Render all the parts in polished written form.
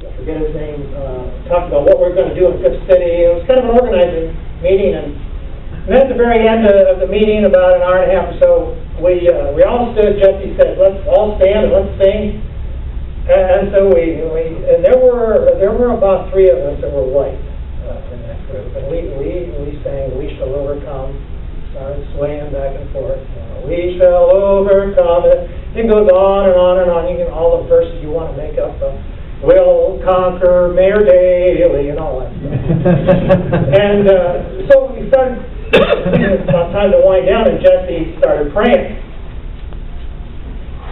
I forget his name, talked about what we're going to do in Fifth City. It was kind of an organizing meeting, and then at the very end of the meeting, about an hour and a half or so, we all stood. Jesse said, "Let's all stand and let's sing." And so and there were about 3 of us that were white in that group, and we sang "We Shall Overcome." Started swaying back and forth. We shall overcome. It goes on and on and on. You can all the verses you want to make up. We'll conquer Mayor Daley and all that stuff. And so we started. It's about time to wind down, and Jesse started praying.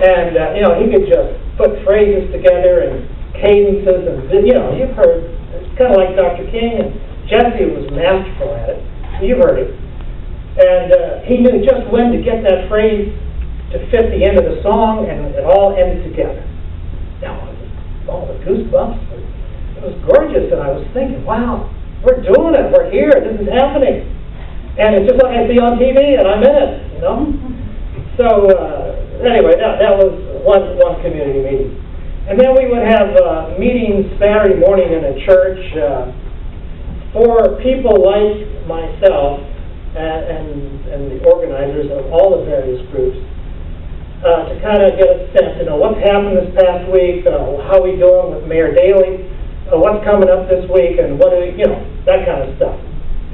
And he could just put phrases together and cadences, and you've heard. It's kind of like Dr. King, and Jesse was masterful at it. You've heard it. And he knew just when to get that phrase to fit the end of the song, and it all ended together. Now, all the goosebumps. It was gorgeous, and I was thinking, wow, we're doing it. We're here. This is happening. And it's just like I see on TV, and I'm in it, So, anyway, that was one community meeting. And then we would have meetings Saturday morning in a church for people like myself and the organizers of all the various groups to kind of get a sense, what's happened this past week, how are we doing with Mayor Daley, what's coming up this week, and what do we, that kind of stuff.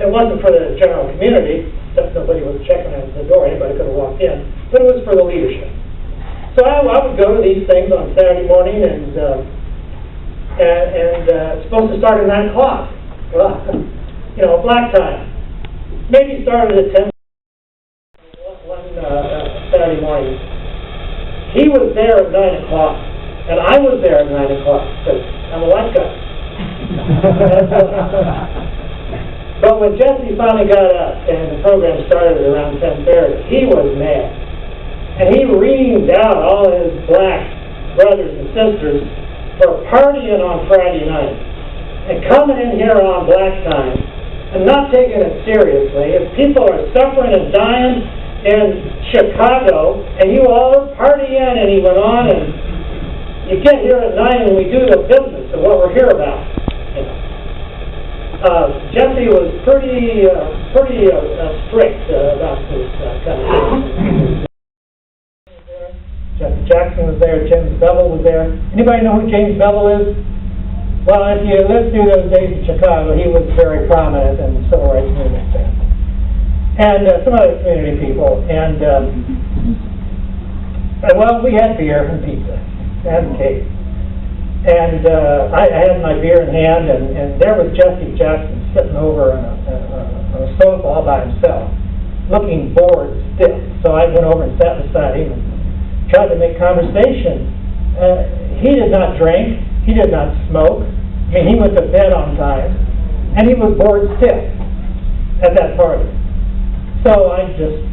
It wasn't for the general community, except nobody was checking at the door, anybody could have walked in, but it was for the leadership. So I would go to these things on Saturday morning, and it's supposed to start at 9 o'clock. Well, black time. Maybe started at 10 one Saturday morning. He was there at 9 o'clock, and I was there at 9 o'clock, because I'm a white guy. But when Jesse finally got up and the program started around 10:30, he was mad. And he reamed out all his black brothers and sisters for partying on Friday night and coming in here on black time and not taking it seriously. If people are suffering and dying in Chicago and you all are partying, and he went on, and you get here at 9 and we do the business of what we're here about. Jesse was pretty strict about this kind of thing. Jesse Jackson was there. James Bevel was there. Anybody know who James Bevel is? Well, if you lived through those days in Chicago, he was very prominent in the civil rights movement then. And some other community people. And well, we had beer and pizza and cake. And I had my beer in hand, and there was Jesse Jackson sitting over on a sofa all by himself, looking bored stiff. So I went over and sat beside him and tried to make conversation. He did not drink. He did not smoke. I mean, he went to bed on time, and he was bored stiff at that party. So I just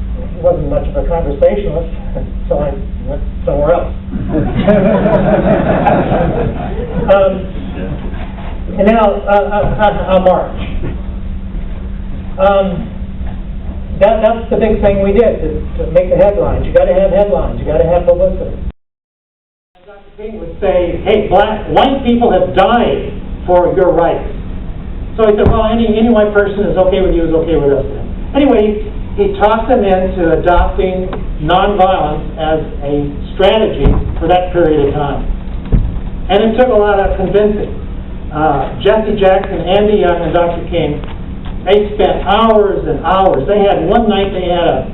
wasn't much of a conversationalist, so I went somewhere else. And now, I'll march. That's the big thing we did, to make the headlines. You got to have headlines. You got to have publicity. Dr. King would say, hey, white people have died for your rights. So he said, well, any white person is okay with you, is okay with us then. Anyway, he talked them into adopting nonviolence as a strategy for that period of time. And it took a lot of convincing. Jesse Jackson, Andy Young, and Dr. King, they spent hours and hours. They had one night, they had a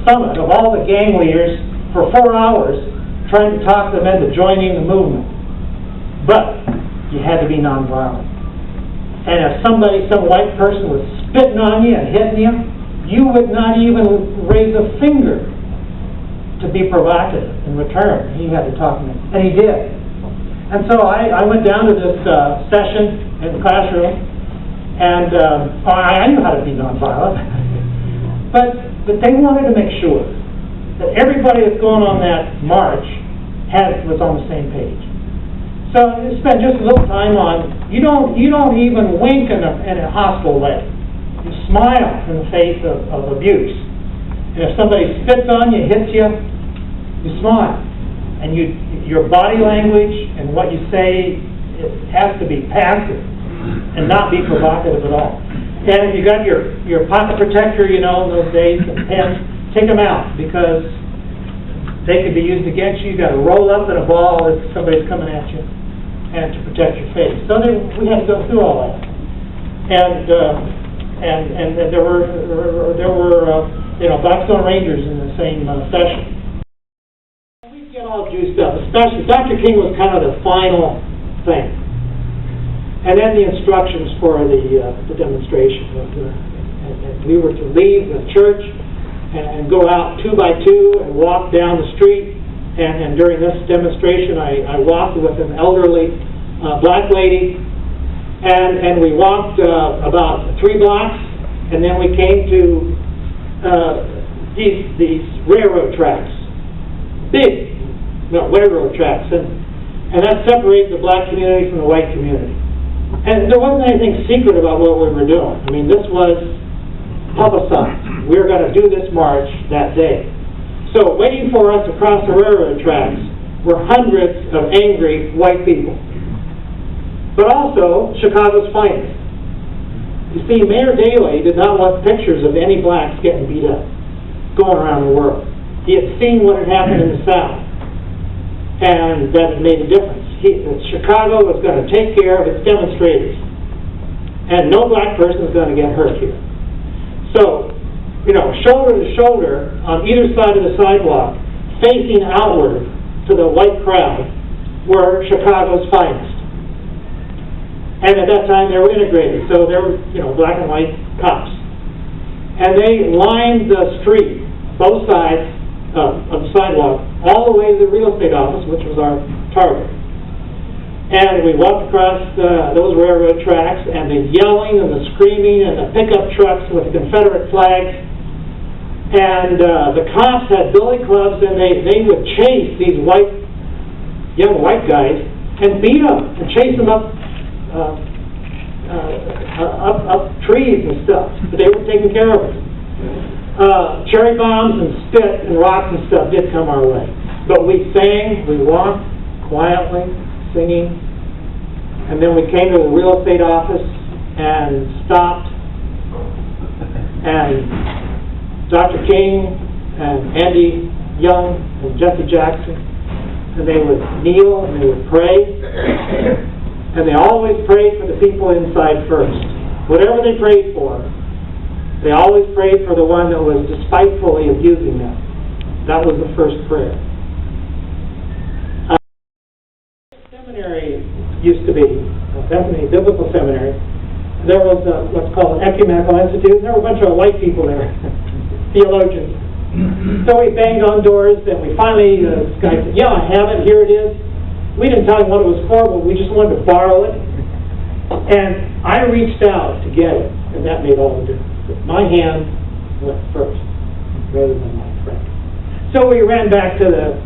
summit of all the gang leaders for 4 hours trying to talk them into joining the movement. But you had to be nonviolent. And if some white person was spitting on you and hitting you, you would not even raise a finger to be provocative in return. He had to talk to me. And he did. And so I went down to this session in the classroom, and I knew how to be nonviolent. but they wanted to make sure that everybody that's going on that march was on the same page. So I spent just a little time on, you don't even wink in a hostile way. You smile in the face of abuse. And if somebody spits on you, hits you, you smile. And your body language and what you say it has to be passive and not be provocative at all. And if you got your pocket protector, you know, in those days, the pens, take them out, because they could be used against you. You got to roll up in a ball if somebody's coming at you, and to protect your face. So we had to go through all that. And there were you know, Blackstone Rangers in the same session. We get all juiced up, especially Dr. King was kind of the final thing, and then the instructions for the demonstration. And we were to leave the church and go out 2 by 2 and walk down the street. And during this demonstration, I walked with an elderly black lady, and we walked about 3 blocks, and then we came to these railroad tracks, big railroad tracks, and that separated the black community from the white community. And there wasn't anything secret about what we were doing. I mean, this was publicized. We were going to do this march that day. So waiting for us across the railroad tracks were hundreds of angry white people, but also Chicago's finest. You see, Mayor Daley did not want pictures of any blacks getting beat up going around the world. He had seen what had happened in the South, and that it made a difference. Chicago was going to take care of its demonstrators, and no black person was going to get hurt here. So, you know, shoulder to shoulder on either side of the sidewalk, facing outward to the white crowd, were Chicago's finest. And at that time, they were integrated, so there were, you know, black and white cops. And they lined the street, both sides of the sidewalk, all the way to the real estate office, which was our target. And we walked across those railroad tracks, and the yelling and the screaming and the pickup trucks with the Confederate flags. And the cops had billy clubs, and they would chase these young white guys and beat them and chase them up trees and stuff, but they were taking care of it. Cherry bombs and spit and rocks and stuff did come our way, but we sang, we walked quietly, singing, and then we came to the real estate office and stopped, and Dr. King and Andy Young and Jesse Jackson, and they would kneel and they would pray. And they always prayed for the people inside first. Whatever they prayed for, they always prayed for the one that was despitefully abusing them. That was the first prayer. Seminary used to be, Bethany Biblical Seminary. There was what's called an ecumenical institute. There were a bunch of white people there, theologians. So we banged on doors, and we finally, this guy said, "Yeah, I have it. Here it is." We didn't tell him what it was for, but we just wanted to borrow it. And I reached out to get it, and that made all the difference. My hand went first, rather than my friend. So we ran back to the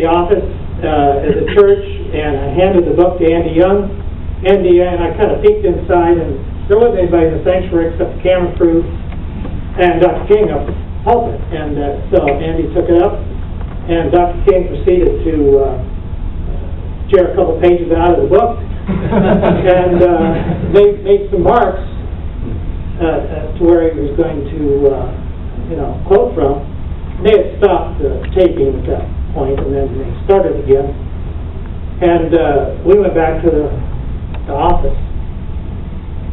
office at the church, and I handed the book to Andy Young. Andy and I kind of peeked inside, and there wasn't anybody in the sanctuary except the camera crew and Dr. King up the pulpit. And so Andy took it up, and Dr. King proceeded to tear a couple pages out of the book, and they made some marks to where he was going to, quote from. They had stopped taping at that point, and then they started again. And we went back to the office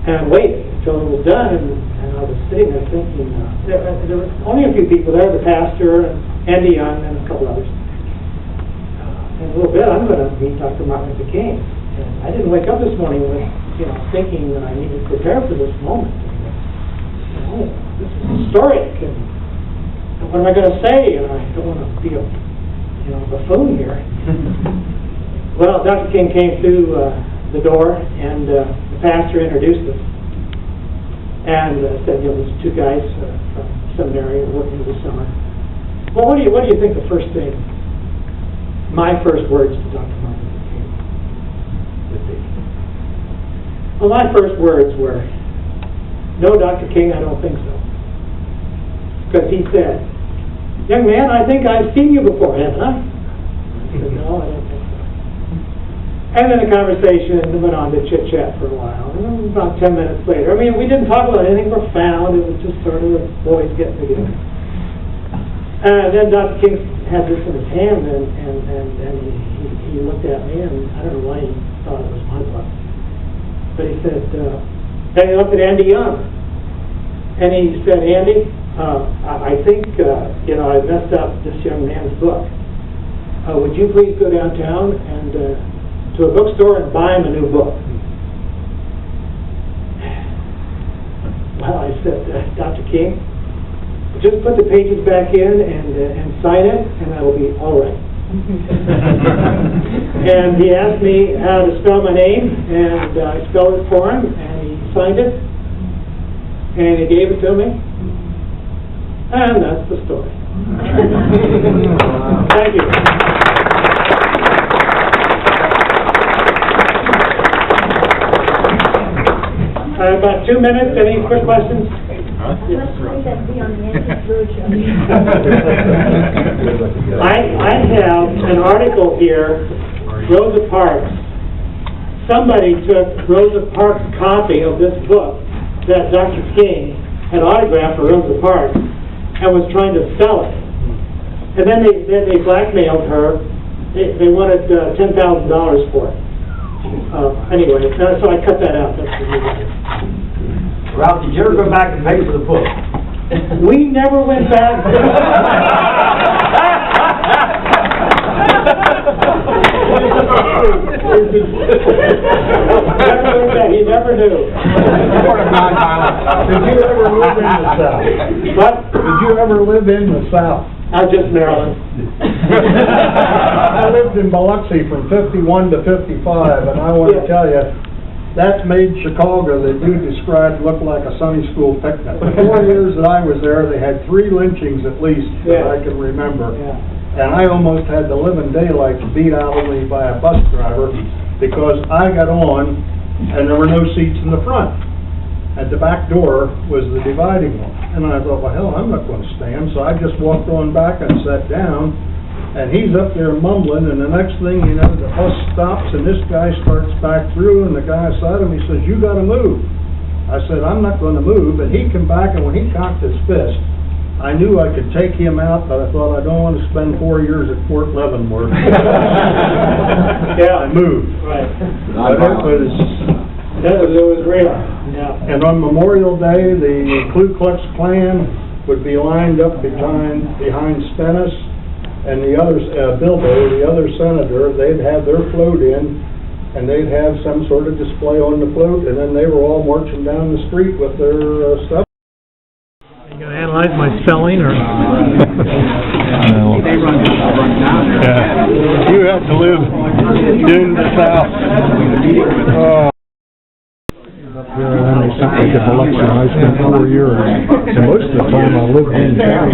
and waited until it was done. And I was sitting there thinking, there were only a few people there: the pastor, and Andy Young, and a couple others. In a little bit, I'm going to meet Dr. Martin Luther King. And I didn't wake up this morning with, thinking that I needed to prepare for this moment. This is historic, and what am I going to say? And I don't want to be a, buffoon here. Well, Dr. King came through the door, and the pastor introduced us, and said, there's 2 guys from seminary working this summer. Well, what do you think the first thing? My first words to Dr. Martin Luther King would be? Well, my first words were, "No, Dr. King, I don't think so." Because he said, "Young man, I think I've seen you before, haven't I?" I said, "No, I don't think so." And then the conversation went on to chit-chat for a while. And then about 10 minutes later, I mean, we didn't talk about anything profound. It was just sort of boys getting together. And then Dr. King had this in his hand, and he looked at me, and I don't know why he thought it was my book. But he said, and he looked at Andy Young. And he said, Andy, I think, I messed up this young man's book. Would you please go downtown and to a bookstore and buy him a new book? Well, I said, Dr. King, just put the pages back in and sign it, and that'll be all right. And he asked me how to spell my name, and I spelled it for him, and he signed it, and he gave it to me, and that's the story. Thank you. About 2 minutes. Any quick questions? I have an article here, Rosa Parks. Somebody took Rosa Parks' copy of this book that Dr. King had autographed for Rosa Parks and was trying to sell it. And then they blackmailed her. They wanted $10,000 for it. Anyway, so I cut that out. That's the reason. Ralph, did you ever go back and pay for the book? We never went back. He never knew. Did you ever live in the South? What? Did you ever live in the South? Just Maryland. I lived in Biloxi from 51 to 55, and I want to tell you, that made Chicago that you described look like a Sunday school picnic. The 4 years that I was there, they had 3 lynchings at least that I can remember. Yeah. And I almost had the living daylights beat out of me by a bus driver because I got on and there were no seats in the front. At the back door was the dividing one. And I thought, well, hell, I'm not going to stand. So I just walked on back and sat down. And he's up there mumbling, and the next thing you know, the bus stops, and this guy starts back through, and the guy beside him, he says, you got to move. I said, I'm not going to move. And he came back, and when he cocked his fist, I knew I could take him out, but I thought, I don't want to spend 4 years at Fort Leavenworth. Yeah. I moved. Right. But it was real. Yeah. And on Memorial Day, the Ku Klux Klan would be lined up behind Stennis and the other Bilbo, the other senator. They'd have their float in, and they'd have some sort of display on the float, and then they were all marching down the street with their stuff. You gonna analyze my spelling, or? No. Yeah. You have to live in the South. And they sent me to Biloxi, and I spent 4 years. And most of the time I lived in town.